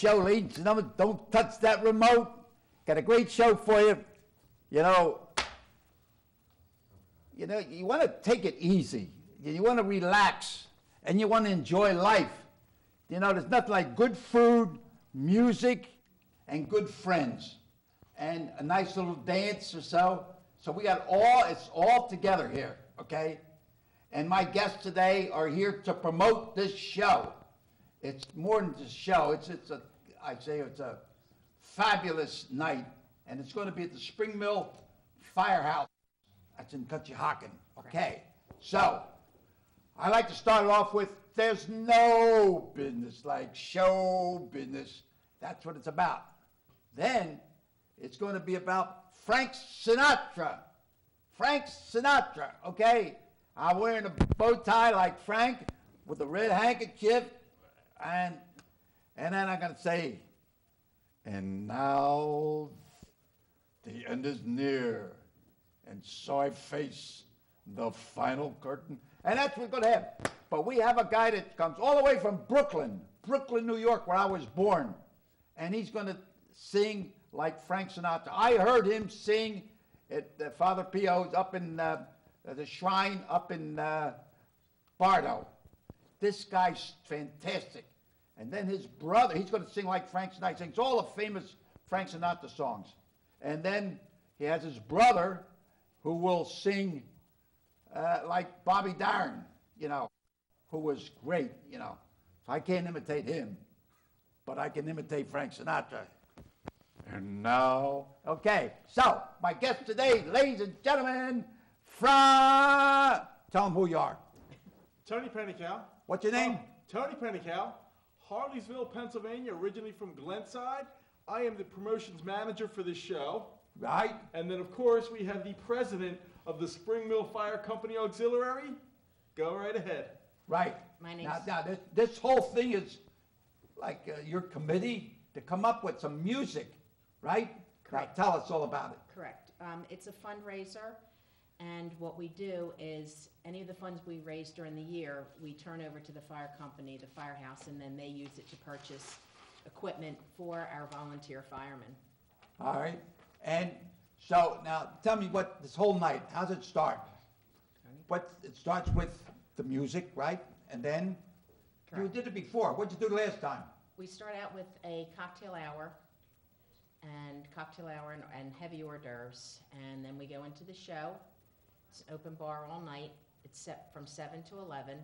show, ladies and gentlemen. Don't touch that remote. Got a great show for you. You know, you want to take it easy. You want to relax, and you want to enjoy life. You know, there's nothing like good food, music, and good friends, and a nice little dance or so. So we got it's all together here, okay? And my guests today are here to promote this show. It's more than just a show. I'd say it's a fabulous night, and it's going to be at the Spring Mill Firehouse. That's in Conshohocken, okay? So, I like to start it off with, there's no business like show business. That's what it's about. Then, it's going to be about Frank Sinatra. Frank Sinatra, okay? I'm wearing a bow tie like Frank with a red handkerchief, and then I'm going to say, and now the end is near, and so I face the final curtain. And that's what we're going to have. But we have a guy that comes all the way from Brooklyn, New York, where I was born. And he's going to sing like Frank Sinatra. I heard him sing at Father Pio's up in the shrine up in Bardo. This guy's fantastic. And then his brother, he's going to sing like Frank Sinatra. He sings all the famous Frank Sinatra songs. And then he has his brother who will sing like Bobby Darin, you know, who was great, you know. So I can't imitate him, but I can imitate Frank Sinatra. And now, okay, so my guest today, ladies and gentlemen, tell them who you are. Tony Penecale. What's your name? Tony Penecale, Harleysville, Pennsylvania, originally from Glenside. I am the promotions manager for this show. Right. And then, of course, we have the president of the Spring Mill Fire Company Auxiliary. Go right ahead. Right. My name's... Now this whole thing is like your committee to come up with some music, right? Correct. Now tell us all about it. Correct. It's a fundraiser, and what we do is any of the funds we raise during the year, we turn over to the fire company, the firehouse, and then they use it to purchase equipment for our volunteer firemen. All right. And so now tell me what this whole night, how's it start? It starts with the music, right? And then Correct. You did it before. What'd you do last time? We start out with a cocktail hour and heavy hors d'oeuvres, and then we go into the show. It's an open bar all night. It's set from 7 to 11,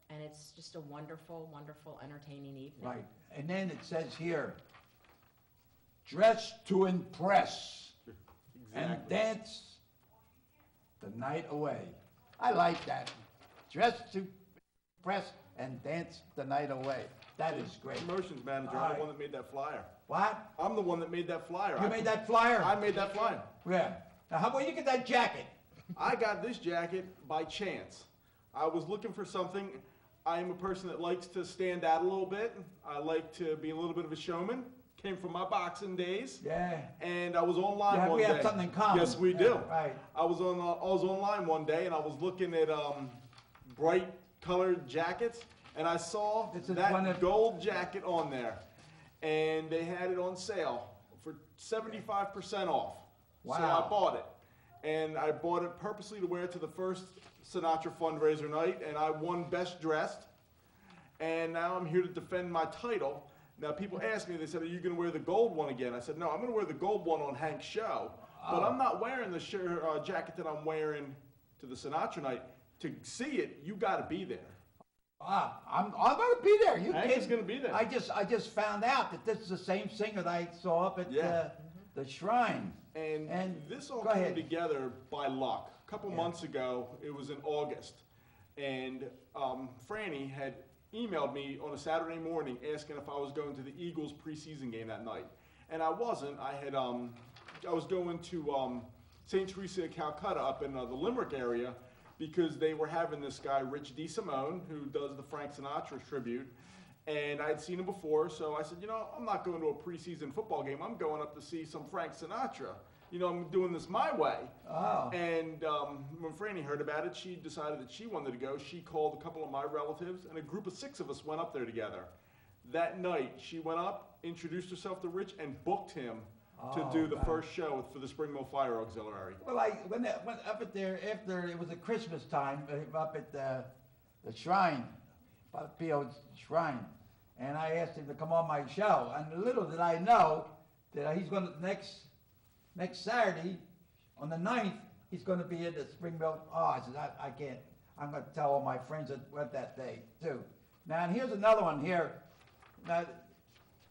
and it's just a wonderful, wonderful, entertaining evening. Right. And then it says here, dress to impress. Exactly. And dance the night away. I like that. Dress to impress and dance the night away. That is great. Promotions manager, All I'm right. the one that made that flyer. What? I'm the one that made that flyer. You made that flyer? I made that flyer. Yeah. Now, where you get that jacket? I got this jacket by chance. I was looking for something. I am a person that likes to stand out a little bit. I like to be a little bit of a showman. Came from my boxing days. Yeah. And I was online one We day. have something in common. Yes, we do. Right. I was online one day, and I was looking at bright colored jackets, and I saw that gold jacket on there, and they had it on sale for 75% off. Wow. So I bought it, and I bought it purposely to wear it to the first Sinatra fundraiser night, and I won Best Dressed, and now I'm here to defend my title. Now, people ask me, they said, are you going to wear the gold one again? I said, no, I'm going to wear the gold one on Hank's show. But I'm not wearing the jacket that I'm wearing to the Sinatra night. To see it, you got to be there. I'm going to be there. You Hank is going to be there. I just found out that this is the same singer that I saw up at the shrine. And this all came together by luck. A couple months ago, it was in August, and Franny had emailed me on a Saturday morning asking if I was going to the Eagles preseason game that night, and I wasn't. I was going to St. Teresa of Calcutta up in the Limerick area because they were having this guy Rich DeSimone who does the Frank Sinatra tribute, and I had seen him before, so I said, you know, I'm not going to a preseason football game. I'm going up to see some Frank Sinatra. You know, I'm doing this my way. Oh. And when Franny heard about it, she decided that she wanted to go. She called a couple of my relatives, and a group of 6 of us went up there together. That night, she went up, introduced herself to Rich, and booked him to do the first show for the Springville Fire Auxiliary. Well, I went up at there after it was a Christmas time, up at the shrine, by the P.O.'s shrine, and I asked him to come on my show. And little did I know that he's going to next Saturday, on the 9th, he's going to be at the Springville. Oh, I said I can't. I'm going to tell all my friends that went that day too. Now, and here's another one here. Now,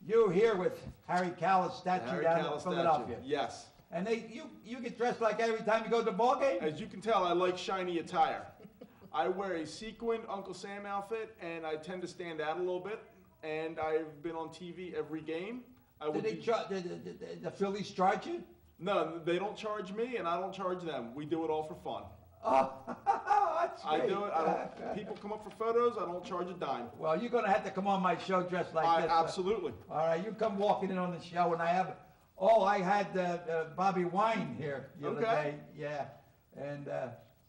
you're here with Harry Callis statue down in Philadelphia. Yes. And you get dressed like every time you go to the ball game? As you can tell, I like shiny attire. I wear a sequined Uncle Sam outfit, and I tend to stand out a little bit. And I've been on TV every game. Did the Phillies charge you? No, they don't charge me, and I don't charge them. We do it all for fun. Oh, that's great. I do it. People come up for photos. I don't charge a dime. Well, you're going to have to come on my show dressed like this. Absolutely. All right, you come walking in on the show, and I had Bobby Wine here the other day. Yeah, and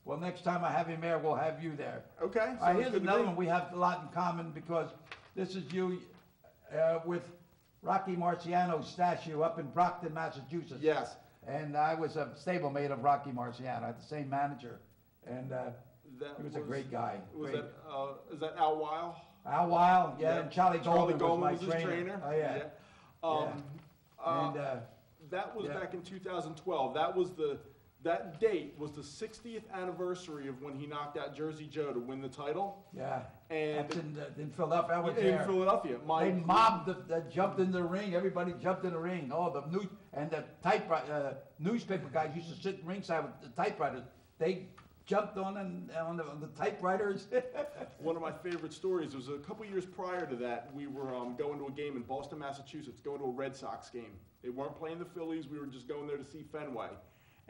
well, next time I have him there, we'll have you there. Okay. All right, here's another one we have a lot in common because this is you with Rocky Marciano's statue up in Brockton, Massachusetts. Yes. And I was a stablemate of Rocky Marciano. I had the same manager, and he was a great guy. Is that Al Weil? Al Weil, yeah, and Charlie Goldman was my his trainer. Oh yeah. That was back in 2012. That date was the 60th anniversary of when he knocked out Jersey Joe to win the title. Yeah. And that's in Philadelphia. I was in there. Philadelphia. They mobbed that jumped in the ring. Everybody jumped in the ring. Oh, the newspaper guys used to sit ringside with the typewriters. They jumped on the typewriters. One of my favorite stories was a couple years prior to that. We were going to a game in Boston, Massachusetts, going to a Red Sox game. They weren't playing the Phillies. We were just going there to see Fenway.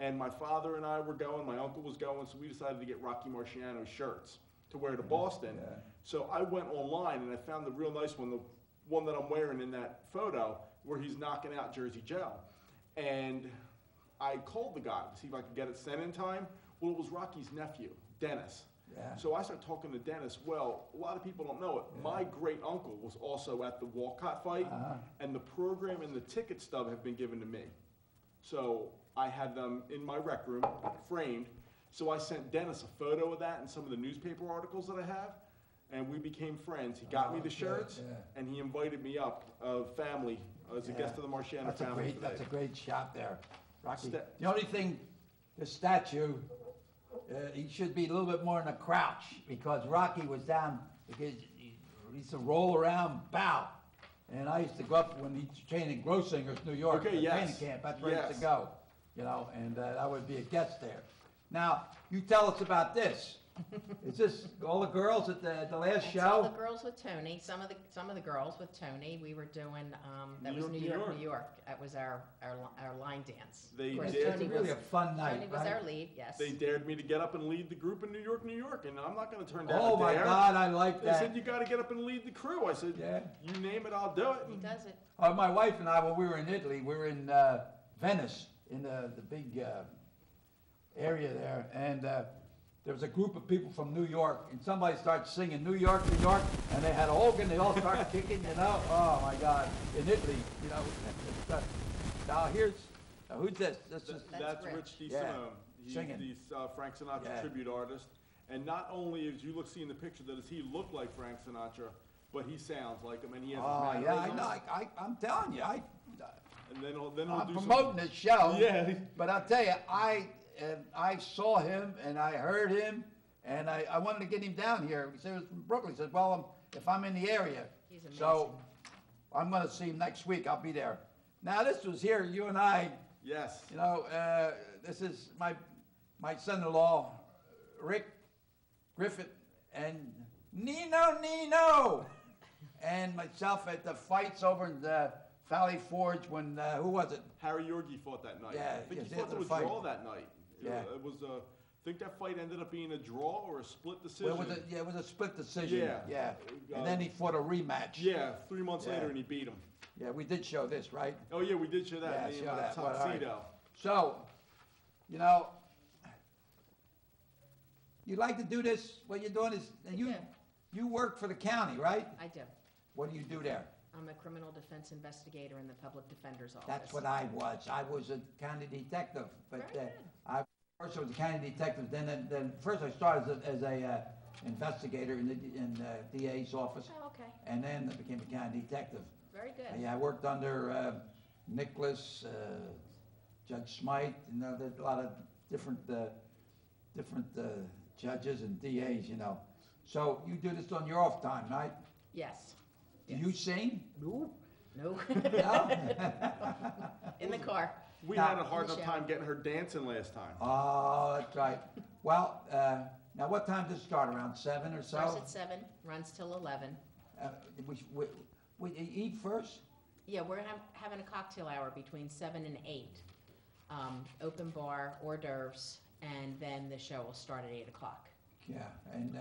And my father and I were going, my uncle was going, so we decided to get Rocky Marciano shirts to wear to Boston. Yeah. So I went online and I found the real nice one, the one that I'm wearing in that photo, where he's knocking out Jersey Joe. And I called the guy to see if I could get it sent in time. Well, it was Rocky's nephew, Dennis. Yeah. So I started talking to Dennis. Well, a lot of people don't know it. Yeah. My great uncle was also at the Walcott fight, and the program and the ticket stub have been given to me. So I had them in my rec room, framed. So I sent Dennis a photo of that and some of the newspaper articles that I have, and we became friends. He got me the shirts, and he invited me up, family, as a guest of the Marciano family. That's a great shot there, Rocky. The only thing, the statue, he should be a little bit more in a crouch because Rocky was down, because he used to roll around, bow. And I used to go up when he trained in Grossinger's, New York, training camp. That's where I used to go, and I would be a guest there. Now, you tell us about this. Is this all the girls at the last show? All the girls with Tony. Some of the girls with Tony. We were doing that was New York. That was our line dance. Tony really a fun night. Tony was our lead. Yes. They dared me to get up and lead the group in New York, and I'm not going to turn down. Oh my God, I like that. They said you got to get up and lead the crew. I said, you name it, I'll do it. He does it. My wife and I, when we were in Italy, we were in Venice, in the big area there, and there was a group of people from New York, and somebody started singing New York, New York, and they had a organ, they all started kicking, oh my God, in Italy, Now who's this? That's Rich DeSimone. He's the Frank Sinatra tribute artist, and not only as you see in the picture, does he look like Frank Sinatra, but he sounds like him, and he has his mannerisms. I know, I'm telling you, and then I'm promoting this show, but I'll tell you, I saw him and I heard him and I wanted to get him down here. He was from Brooklyn. He said, well, if I'm in the area. He's amazing. So I'm going to see him next week. I'll be there. Now, this was here, you and I. Yes. This is my son-in-law, Rick Griffith, and Nino, and myself at the fights over in the Valley Forge when, who was it? Harry Yorgi fought that night. Yeah, I think he fought to a draw that night. Yeah. It was I think that fight ended up being a draw or a split decision. Well, it was a split decision. Yeah. And then he fought a rematch. Yeah, 3 months later, and he beat him. Yeah, we did show this, right? Oh, yeah, we did show that. Yeah, show that. Tuxedo. Right. So, you like to do this. What you're doing is, you work for the county, right? I do. What do you do there? I'm a criminal defense investigator in the public defender's office. That's what I was. I was a county detective, but Very good. I first I was a county detective. Then first I started as a investigator in the DA's office, Oh, okay. and then I became a county detective. Very good. Yeah, I worked under Nicholas, Judge Smythe. You know, there's a lot of different judges and DAs. You know, so you do this on your off time, right? Yes. Do you sing? No. No. No. In the car. We Now- had a hard In the enough shower. time getting her dancing last time. Oh, that's right. Well, now what time does it start? Around 7 or so? Starts at 7, runs till 11. We eat first? Yeah, we're having a cocktail hour between 7 and 8. Open bar, hors d'oeuvres, and then the show will start at 8 o'clock. Yeah, and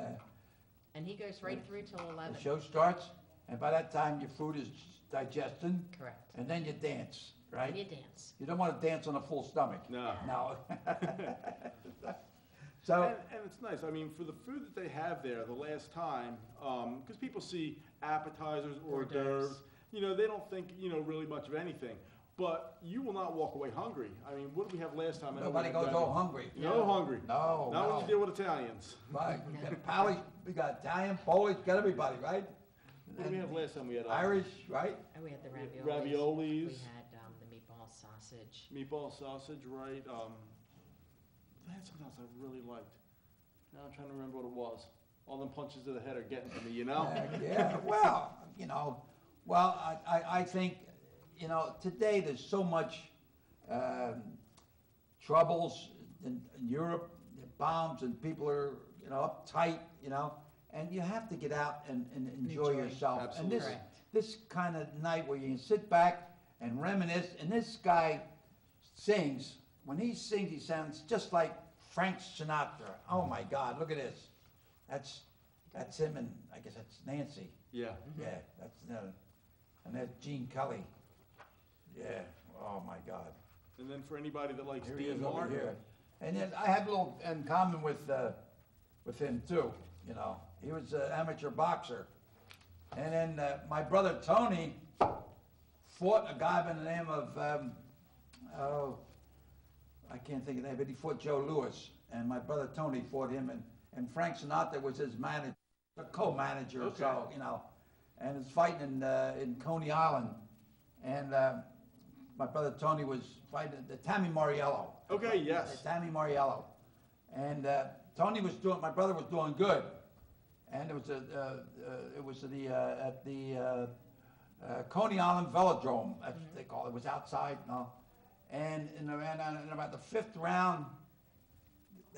And he goes right through till 11. the show starts, and by that time your food is digesting, Correct. and then you dance, And right? you dance. You don't want to dance on a full stomach. No. No. So, And it's nice, I mean, for the food that they have there the last time, because people see appetizers, hors Hors d'oeuvres. d'oeuvres, you know, they don't think, you know, really much of anything. But you will not walk away hungry. I mean, what did we have last time? I know we nobody had goes ravioli. home hungry. No hungry. No, Not when no. you deal with Italians. Right, we got Polish, we got Italian, Polish, got everybody, right? What did we have last time? We had Irish, right? And we had the raviolis. Raviolis. We had the meatball sausage. Meatball sausage, right? They had something else I really liked. Now I'm trying to remember what it was. All them punches to the head are getting to me, you know? Yeah, well, you know, I think, you know, today there's so much troubles in Europe, bombs, and people are, you know, uptight, you know, and you have to get out and enjoy Enjoy. yourself. Absolutely. And Correct. this kind of night where you can sit back and reminisce, and this guy sings. When he sings, he sounds just like Frank Sinatra. Oh my God, look at this. That's him, and I guess that's Nancy. Yeah. Yeah, that's and that's Gene Kelly. Yeah. Oh my God. And then for anybody that likes Here he Dean is over Martin, here. And then I had a little in common with him too. You know, he was an amateur boxer, and then my brother Tony fought a guy by the name of I can't think of the name, but he fought Joe Louis, and my brother Tony fought him, and Frank Sinatra was his manager, a co-manager, Okay. so you know, and it's fighting in Coney Island, and my brother Tony was fighting Tammy Moriello. Okay, yes. Tammy Moriello, and Tony was doing. My brother was doing good, and it was at the Coney Island Velodrome. That's what they call it. It was outside, you know. And in about the 5th round,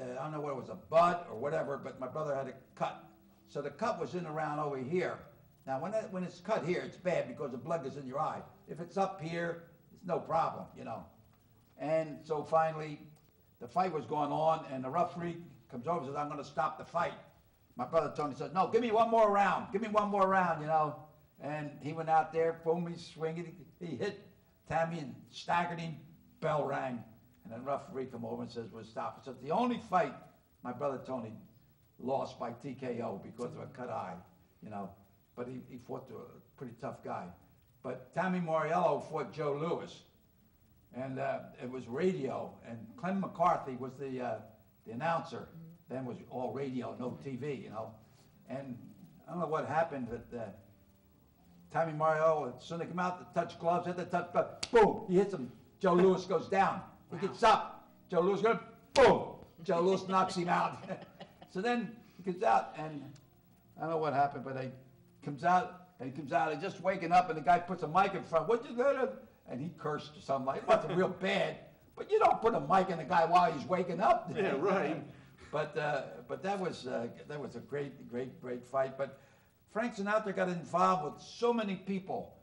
I don't know what it was, a butt or whatever, but my brother had a cut. So the cut was in the round over here. Now, when it's cut here, it's bad because the blood goes in your eye. If it's up here, it's no problem, you know. And so finally, the fight was going on, and the referee comes over and says, I'm going to stop the fight. My brother Tony says, no, give me one more round. Give me one more round, you know. And he went out there, boom, he's swinging. He hit Tammy and staggered him. Bell rang, and then referee come over and says, we'll stop it. So it's the only fight my brother Tony lost by TKO because of a cut eye, you know. But he fought a pretty tough guy. But Tammy Moriello fought Joe Louis, and it was radio, and Clem McCarthy was the announcer. Then was all radio, no TV, you know. And I don't know what happened, but Tammy Moriello, as soon as they come out, to touch gloves, hit the touch glove, boom, he hits him. Joe Louis goes down. He gets up. Joe Louis goes, boom. Joe Louis knocks him out. So then he comes out, and I don't know what happened, but he comes out, and he's just waking up, and the guy puts a mic in front. What you do? And he cursed or something. It wasn't real bad, but you don't put a mic in the guy while he's waking up. Yeah, right. But that was a great fight. But Frank Sinatra got involved with so many people,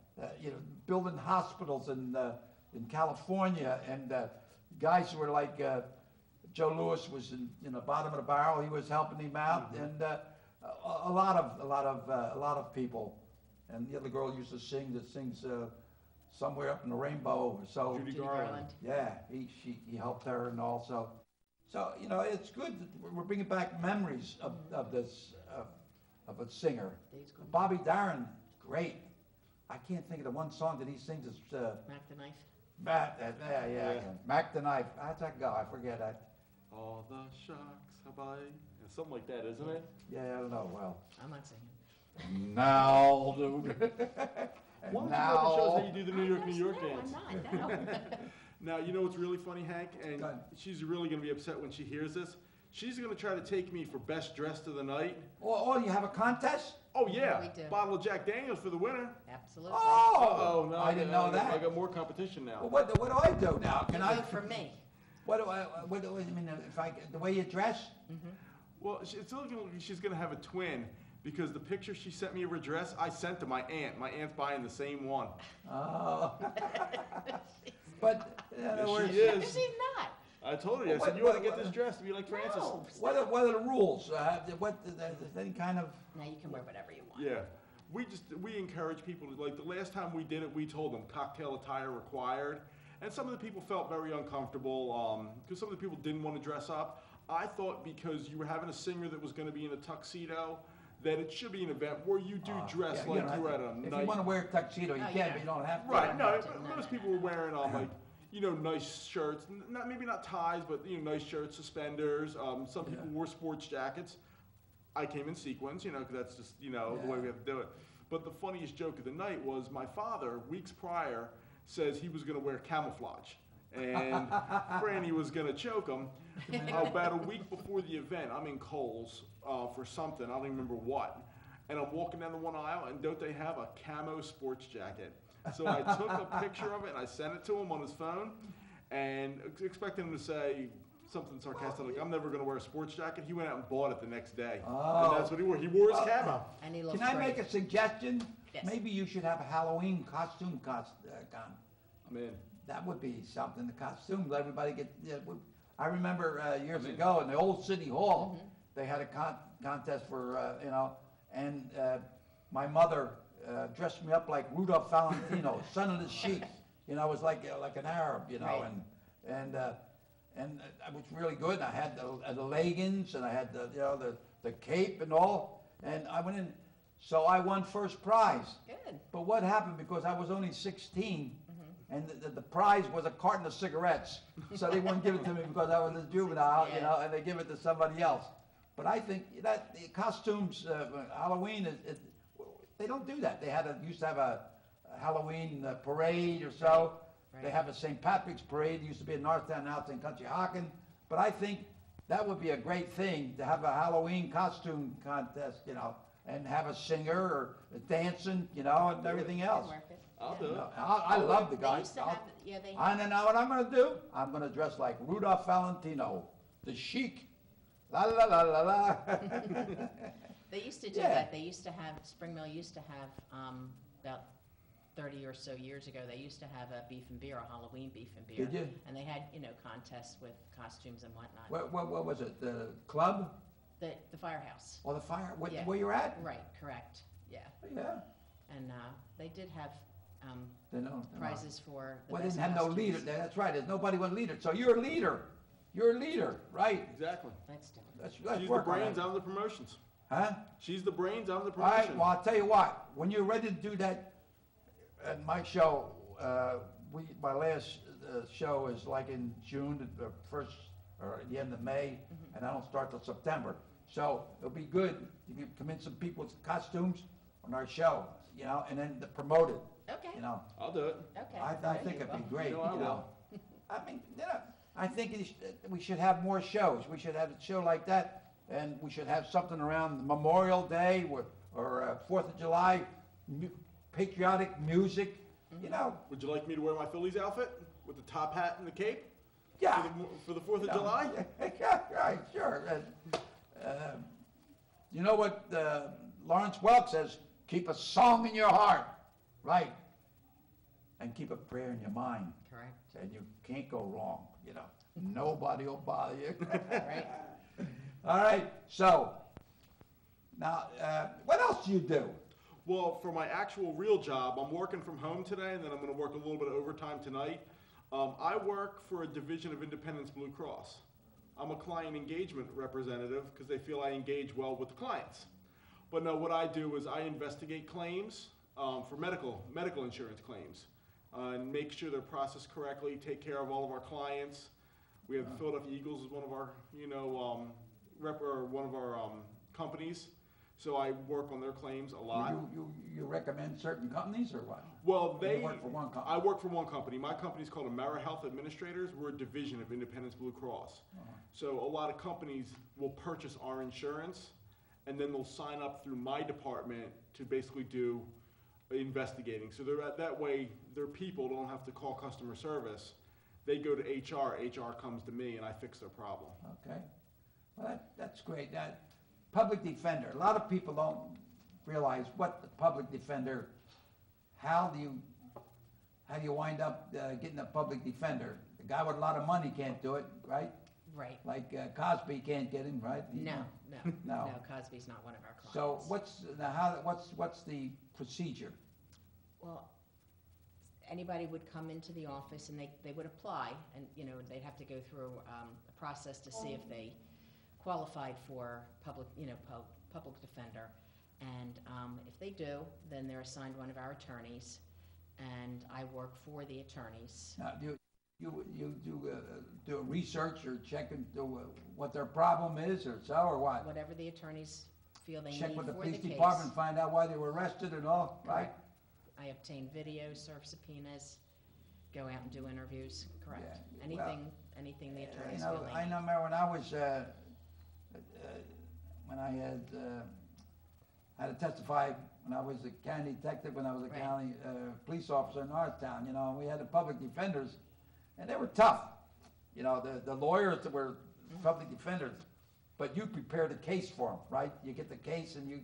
you know, building hospitals in California, and guys who were like Joe Louis was in the bottom of the barrel. He was helping him out, and a lot of people. And the other girl used to sing that sings somewhere up in the rainbow. So Judy Judy Garland. Garland. yeah, he helped her, and also. So you know, it's good that we're bringing back memories of this of a singer. Days gone by. Bobby Darin great. I can't think of the one song that he sings. It's Mac the Knife. yeah. Mac the Knife. How's that go? I forget that. All the sharks have I. It's something like that, isn't it? Yeah, I don't know. Well, I'm not singing. now, dude. And Why don't you go to shows how now, you do the New York, New York No, dance? I'm not, no. Now, you know what's really funny, Hank? And Go ahead. she's really going to be upset when she hears this. She's going to try to take me for best dressed of the night. oh, you have a contest? Oh, yeah. we do. Bottle of Jack Daniels for the winner. Absolutely. Oh, Uh-oh, no, I didn't know I that. got more competition now. Well, what do I do now? Can I? Vote for me. What do I mean? If the way you dress? Well, it's looking like she's going to have a twin because the picture she sent me of her dress, I sent to my aunt. My aunt's buying the same one. Oh. But in other Yes, words, she is. She's not. I told her, I Well, said, you what- want to get what- this dress to be like Francis. No. what are the rules? Is any kind of? Now you can wear whatever you want. Yeah. We encourage people to, like the last time we did it, we told them cocktail attire required. And some of the people felt very uncomfortable because some of the people didn't want to dress up. I thought because you were having a singer that was going to be in a tuxedo, that it should be an event where you do dress Yeah, like you know, you're at a If night. you want to wear a tuxedo, you Oh, can, yeah. but you don't have to. Right, no, No, most no, people were wearing like, nice shirts, not maybe not ties, but nice shirts, suspenders. Some people wore sports jackets. I came in sequins, because that's just the way we have to do it. But the funniest joke of the night was my father, weeks prior, says he was going to wear camouflage, and Franny was going to choke him. About a week before the event, I'm in Kohl's for something, I don't even remember what, and I'm walking down the one aisle, and don't they have a camo sports jacket? So I took a picture of it and I sent it to him on his phone, and expecting him to say something sarcastic like, "I'm never going to wear a sports jacket." He went out and bought it the next day, Oh. and that's what he wore. He wore his camo. And he looks Can I great. make a suggestion? Yes. Maybe you should have a Halloween costume con. I'm in. That would be something. The costumes, everybody get. I remember years ago in the old city hall, they had a contest for and my mother dressed me up like Rudolph Valentino, son of the sheik. It was like an Arab, Right. and it was really good. I had the leggings and I had the cape and all, and I went in. So I won first prize. Good. But what happened, because I was only 16, and the prize was a carton of cigarettes. So they wouldn't give it to me because I was a juvenile, Yeah. and they give it to somebody else. But I think that the costumes, Halloween, they don't do that. They used to have a Halloween parade or so. Right. They have a St. Patrick's parade. It used to be in Northtown, now it's in Conshohocken. But I think that would be a great thing to have a Halloween costume contest, and have a singer or dancing, and everything else. Work it. I'll Yeah. do it. I love the They guys. used to have, yeah, they I know what I'm gonna do. I'm gonna dress like Rudolph Valentino, the chic. La la la la la. They used to do Yeah. that. They used to have, Spring Mill used to have, about 30 or so years ago, they used to have a beef and beer, a Halloween beef and beer. Did you? And they had, contests with costumes and whatnot. What was it? The club The firehouse. or the fire? Yeah. Where you're at? Right, correct, yeah. Yeah. And they did have They don't. prizes for the Well, they best didn't have no costumes. leader. That's right. There's nobody with a leader. So you're a leader. You're a leader, right? Exactly. Let's do it. Let's She's the work on brains, that. I'm the promotions. Huh? She's the brains, I'm the All right, promotion. well, I'll tell you what, when you're ready to do that, at my show, my last show is like in June, the first, or at the end of May, and I don't start till September. So it'll be good, you can come in some people's costumes on our show, and then promote it, Okay, I'll do it. okay. I There think you it'd be go. great, You know I will. I mean, I think we should have more shows. We should have a show like that, and we should have something around Memorial Day or 4th of July, patriotic music, Would you like me to wear my Phillies outfit with the top hat and the cape Yeah. for the 4th of July? Yeah, right, sure. You know what Lawrence Welk says? Keep a song in your heart, right? And keep a prayer in your mind. Correct, And you can't go wrong, Nobody will bother you. right. All right, so, now, what else do you do? Well, for my actual real job, I'm working from home today, and then I'm going to work a little bit of overtime tonight. I work for a division of Independence Blue Cross. I'm a client engagement representative because they feel I engage well with the clients. But no, what I do is I investigate claims. for medical insurance claims, and make sure they're processed correctly, take care of all of our clients. We have the Philadelphia Eagles as one of our, one of our companies, so I work on their claims a lot. You recommend certain companies or what? Well, You work for one company. I work for one company. My company is called AmeriHealth Administrators. We're a division of Independence Blue Cross. So a lot of companies will purchase our insurance, and then they'll sign up through my department to basically do investigating. So that way, their people don't have to call customer service. They go to HR. HR comes to me, and I fix their problem. Okay. Well, that's great. That public defender. A lot of people don't realize what the public defender. How do you wind up getting a public defender? The guy with a lot of money can't do it, right? Right. Like Cosby can't get him, right? No. No. Cosby's not one of our clients. So what's the procedure? Well, anybody would come into the office and they would apply, and they'd have to go through a process to see if they qualified for public defender. And if they do, then they're assigned one of our attorneys, and I work for the attorneys. Now, do you do a research or check into what their problem is, or so, or what? Whatever the attorneys feel they Check need with the for police the case. department, find out why they were arrested and all, right? Correct. I obtain videos, serve subpoenas, go out and do interviews. Correct. Yeah, Anything the attorneys I feel they need. remember when I was when I had to testify when I was a county detective, when I was a Right. county police officer in Norristown. We had the public defenders, and they were tough. The lawyers that were public defenders, but you prepare the case for them, right? You get the case and you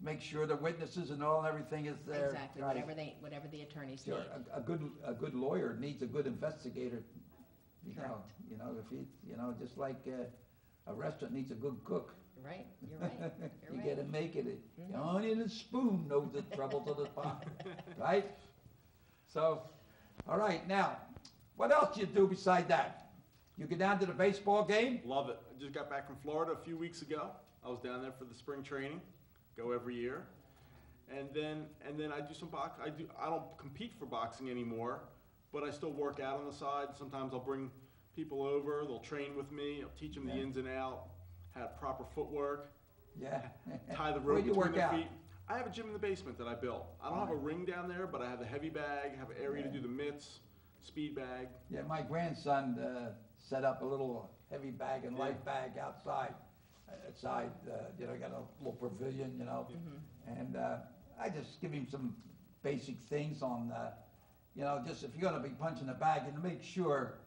make sure the witnesses and all and everything is there. Exactly. Right? Whatever the attorneys Sure. need. A good lawyer needs a good investigator. Correct. If he, just like a restaurant needs a good cook. Right. You're right. You're You right. gotta make it. The onion and spoon knows the trouble to the pot, right? So, all right. Now, what else you do beside that? You get down to the baseball game? Love it. I just got back from Florida a few weeks ago. I was down there for the spring training. Go every year. And then I do some box. I don't compete for boxing anymore, but I still work out on the side. Sometimes I'll bring people over. They'll train with me. I'll teach them the ins and out, have proper footwork, Yeah. tie the Where rope you between work their out? feet. I have a gym in the basement that I built. I don't have a ring down there, but I have the heavy bag, have an area to do the mitts, speed bag. Yeah, my grandson set up a little heavy bag and light bag outside. Got a little pavilion, and I just give him some basic things on, just if you're gonna be punching a bag, and to make sure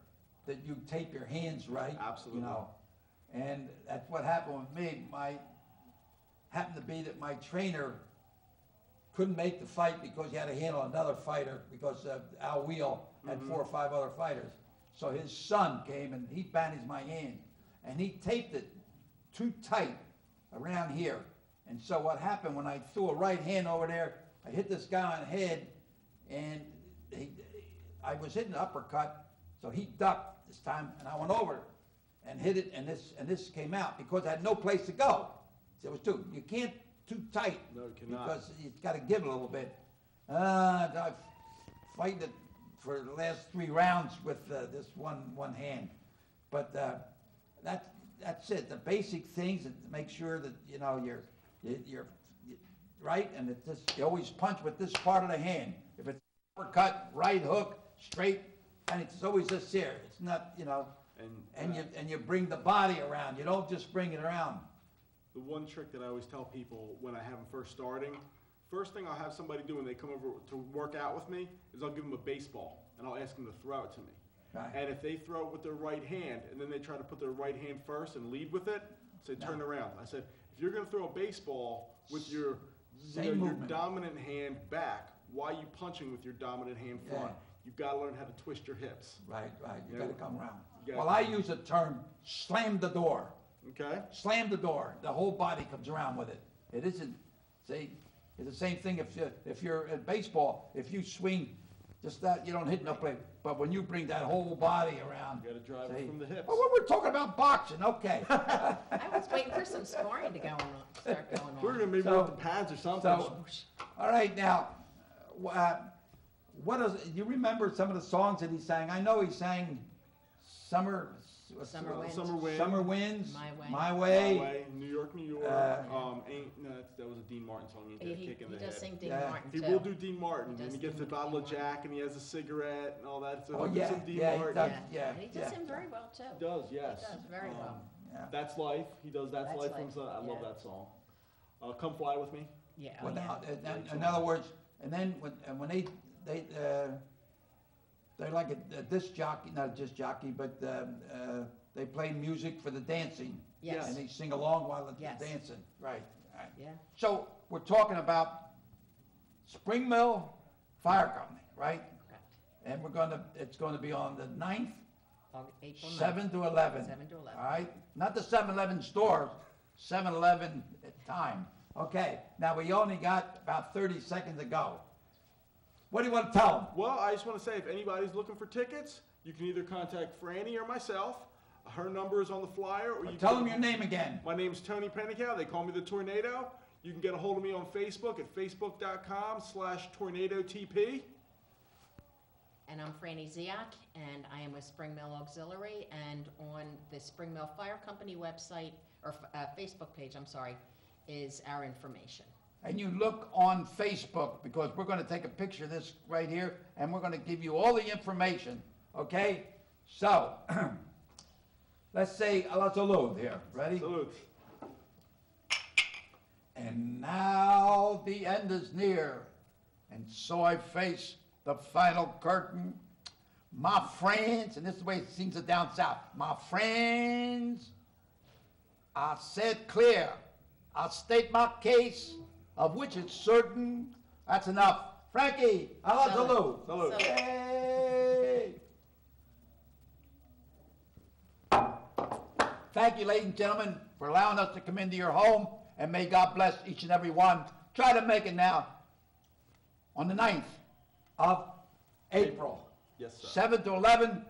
that you tape your hands right. Absolutely. And that's what happened with me. Happened to be that my trainer couldn't make the fight because he had to handle another fighter because Al Wheel had 4 or 5 other fighters. So his son came and he bandaged my hand, and he taped it too tight around here. And so what happened when I threw a right hand over there, I hit this guy on the head, and I was hitting the uppercut, so he ducked this time, and I went over and hit it, and this came out because I had no place to go. So it was you can't too tight. No, you cannot. Because it's got to give a little bit. I fighting it for the last 3 rounds with this one hand, but that's it. The basic things, and to make sure that you're right, and it just you always punch with this part of the hand. If it's uppercut, right hook, straight, and it's always this here. It's not and you bring the body around. You don't just bring it around. The one trick that I always tell people when I have them first starting, first thing I'll have somebody do when they come over to work out with me is I'll give them a baseball and I'll ask them to throw it to me. Right. And if they throw it with their right hand and then they try to put their right hand first and lead with it, I say turn around. I said, if you're going to throw a baseball with your dominant hand back, why are you punching with your dominant hand front? You've got to learn how to twist your hips. Right. You got to come around. Well, I use the term slam the door. Okay. Slam the door. The whole body comes around with it. It isn't. See, it's the same thing if you're at baseball. If you swing Just that, you don't hit no place. But when you bring that whole body around. You gotta drive it see? from the hips. Oh, well, we're talking about boxing, okay. I was waiting for some sparring to start going on. We're gonna maybe So- with the pads or something. So, all right, now, what is, you remember some of the songs that he sang? I know he sang Summer Winds. Summer Winds, My Way. My Way. My Way, New York, New York. That was a Dean Martin song. Ain't That He Kick in the does Head. sing Dean Yeah. Martin He too. will do Dean Martin, He and does he gets do the bottle of Dean Martin. Jack, and he has a cigarette and all that. So Oh, he'll do yeah, some Dean yeah, he Martin. does. Yeah, Yeah, and he does him very well too. He does, yes. He does very well. Yeah. That's Life. He does That's That's Life Life, from I love yeah. that song. Come Fly With Me. Yeah. Well, oh, now, yeah. in other words, and then when they're like a disc jockey, not a disc jockey, but they play music for the dancing. Yes. And they sing along while they're Yes. dancing. Right. Yeah. So we're talking about Spring Mill Fire Company, right? Correct. And it's gonna be on the 9th, April 9th. 7 to 11. 7 to 11. All right? Not the 7-Eleven store, 7-Eleven time. Okay, now we only got about 30 seconds to go. What do you want to tell them? Well, I just want to say, if anybody's looking for tickets, you can either contact Franny or myself. Her number is on the flyer, or you Tell can, them your name again. My name's Tony Penecale. They call me the Tornado. You can get a hold of me on Facebook at facebook.com/tornadotp. And I'm Franny Zeock, and I am with Spring Mill Auxiliary, and on the Spring Mill Fire Company website, or Facebook page, I'm sorry, is our information. And you look on Facebook, because we're going to take a picture of this right here, and we're going to give you all the information, okay? So, let's say a salute here. Ready? Salute. And now the end is near, and so I face the final curtain. My friends, and this is the way it seems it down south, my friends, I said clear, I'll state my case, of which it's certain. That's enough. Frankie, hello, salute. Salute. Hey. Thank you, ladies and gentlemen, for allowing us to come into your home, and may God bless each and every one. Try to make it now on the 9th of April. Yes, sir. 7 to 11,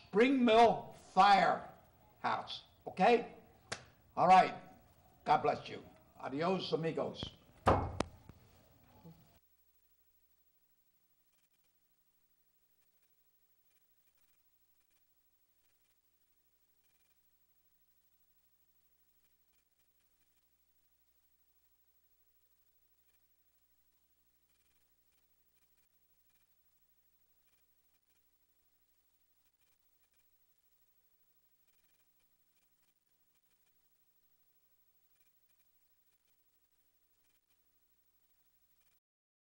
Spring Mill Firehouse. Okay? All right. God bless you. Adios, amigos.